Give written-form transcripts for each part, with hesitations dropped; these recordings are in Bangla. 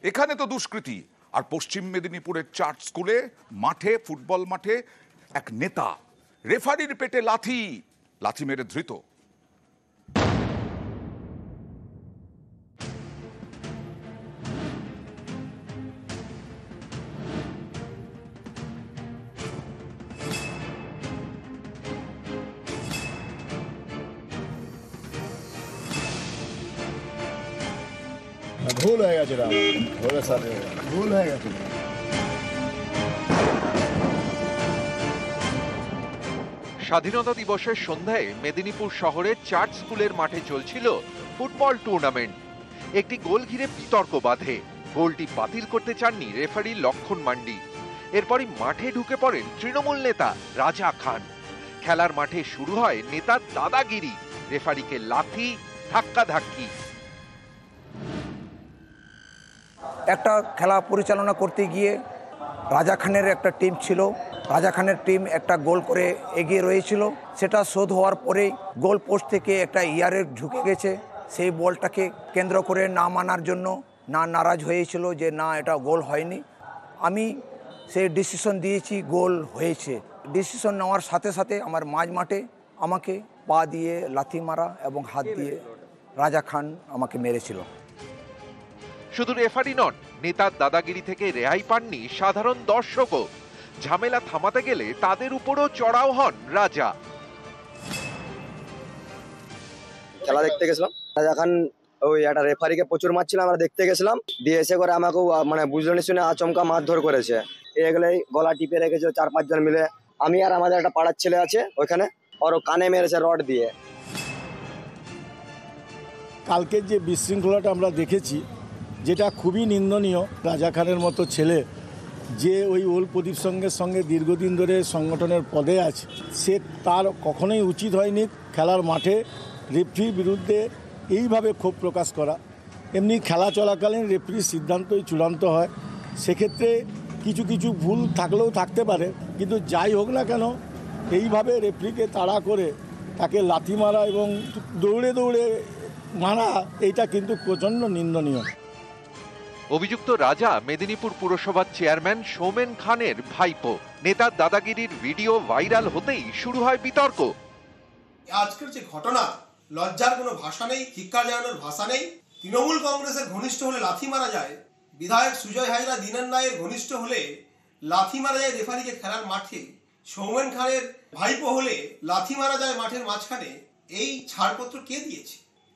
এখানে তো দুষ্কৃতী। আর পশ্চিম মেদিনীপুরের চার্চ স্কুলে মাঠে, ফুটবল মাঠে এক নেতা রেফারির পেটে লাথি মেরে ধৃত। ভুল হয়ে গেছে, ভুল হয়ে গেছে। স্বাধীনতা দিবসের সন্ধ্যায় মেদিনীপুর শহরের চার্চ স্কুলের মাঠে চলছিল ফুটবল টুর্নামেন্ট। একটি গোল ঘিরে বিতর্ক বাধে। গোলটি বাতিল করতে চাননি রেফারি লক্ষণ মান্ডি। এরপরই মাঠে ঢুকে পড়েন তৃণমূল নেতা রাজা খান। খেলার মাঠে শুরু হয় নেতার দাদাগিরি, রেফারিকে লাথি, ধাক্কাধাক্কি। একটা খেলা পরিচালনা করতে গিয়ে রাজা খানের একটা টিম ছিল। রাজা খানের টিম একটা গোল করে এগিয়ে রয়েছিল। সেটা শোধ হওয়ার পরেই গোল পোস্ট থেকে একটা ইয়ারে ঢুকে গেছে। সেই বলটাকে কেন্দ্র করে না মানার জন্য নারাজ হয়েছিল যে না, এটা গোল হয়নি। আমি সেই ডিসিশন দিয়েছি গোল হয়েছে। ডিসিশন নেওয়ার সাথে সাথে আমার মাঝ মাঠে আমাকে পা দিয়ে লাথি মারা এবং হাত দিয়ে রাজা খান আমাকে মেরেছিল। শুধু রেফারি নন, নেতার দাদাগিরি থেকে রেহাই পাননি সাধারণ দর্শকও। ঝামেলা থামাতে গেলে তাদের উপরও চড়াও হন রাজা। খেলা দেখতে গেছিলাম, রাজা খান ওই একটা রেফারিকে প্রচুর মারছিল, আমরা দেখতে গেছিলাম। দিয়ে এসে করে আমাকেও মানে বুঝলো শুনে আচমকা মারধর করেছে। এগুলোই গলা টিপে রেখেছে 4-5 জন মিলে। আমি আর আমাদের একটা পাড়ার ছেলে আছে ওইখানে, ওর কানে মেরেছে রড দিয়ে। কালকের যে বিশৃঙ্খলাটা আমরা দেখেছি, যেটা খুবই নিন্দনীয়। রাজা খানের মতো ছেলে যে ওই ওল প্রদীপ সঙ্গের সঙ্গে দীর্ঘদিন ধরে সংগঠনের পদে আছে, সে তার কখনোই উচিত হয়নি খেলার মাঠে রেফরির বিরুদ্ধে এইভাবে ক্ষোভ প্রকাশ করা। এমনি খেলা চলাকালীন রেফরির সিদ্ধান্তই চূড়ান্ত হয়। সেক্ষেত্রে কিছু কিছু ভুল থাকলেও থাকতে পারে, কিন্তু যাই হোক না কেন এইভাবে রেফরিকে তাড়া করে তাকে লাথি মারা এবং দৌড়ে দৌড়ে মারা, এইটা কিন্তু প্রচণ্ড নিন্দনীয়। অভিযুক্ত রাজা মেদিনীপুর পুরসভার চেয়ারম্যান সৌমেন খানের ভাইপো। নেতার দাদাগিরির ভিডিও ভাইরাল হতেই শুরু হয় বিতর্ক। আজকের যে ঘটনা, লজ্জার কোনো ভাষা নেই, ধিক্কার জানানোর ভাষা নেই। তৃণমূল কংগ্রেসের ঘনিষ্ঠ হলে লাথি মারা যায়, বিধায়ক সুজয় হাজরা দীনেন রায়ের ঘনিষ্ঠ হলে লাথি মারা যায় রেফারিকে খেলার মাঠে, সৌমেন খানের ভাইপো হলে লাথি মারা যায় মাঠের মাঝখানে। এই ছাড়পত্র কে দিয়েছে?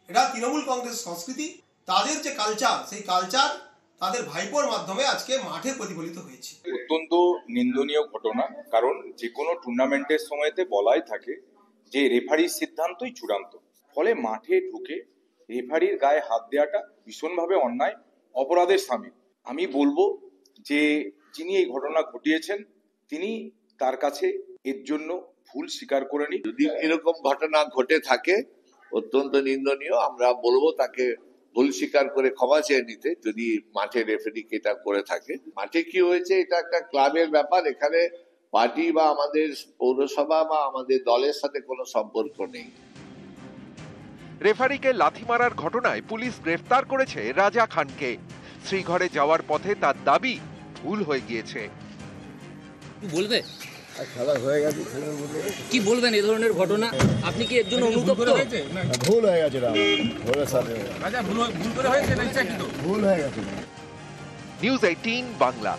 এটা তৃণমূল কংগ্রেস সংস্কৃতি। তাদের যে কালচার, সেই কালচার তাদের ভাইপোর মাধ্যমে আজকে মাঠে প্রতিফলিত হয়েছে। অত্যন্ত নিন্দনীয় ঘটনা। কারণ যে কোনো টুর্নামেন্টের সময়তে বলাই থাকে যে রেফারির সিদ্ধান্তই চূড়ান্ত। ফলে মাঠে ঢুকে রেফারির গায়ে হাত দেওয়াটা ভীষণভাবে অন্যায়, অপরাধের শামিল। আমি বলবো যে যিনি এই ঘটনা ঘটিয়েছেন তিনি তার কাছে এর জন্য ভুল স্বীকার করে নিন। যদি এরকম ঘটনা ঘটে থাকে অত্যন্ত নিন্দনীয়। আমরা বলবো তাকে ভুল স্বীকার করে ক্ষমা চেয়ে নিতে, যদি মাঠে রেফারি এটা করে থাকে। মাঠে কি হয়েছে এটা একটা ক্লাবের ব্যাপার, এখানে পার্টি বা আমাদের পৌরসভা বা আমাদের দলের সাথে কোনো সম্পর্ক নেই। রেফারিকে লাথি মারার ঘটনায় পুলিশ গ্রেফতার করেছে রাজা খানকে। শ্রীঘরে যাওয়ার পথে তার দাবি ভুল হয়ে গিয়েছে। বলবে খেলা হয়ে গেছে, কি বলবেন এই ধরনের ঘটনা? আপনি কি এর জন্য অনুতপ্ত? ভুল হয়ে গেছে, ভুল হয়ে গেছে। নিউজ 18 বাংলা।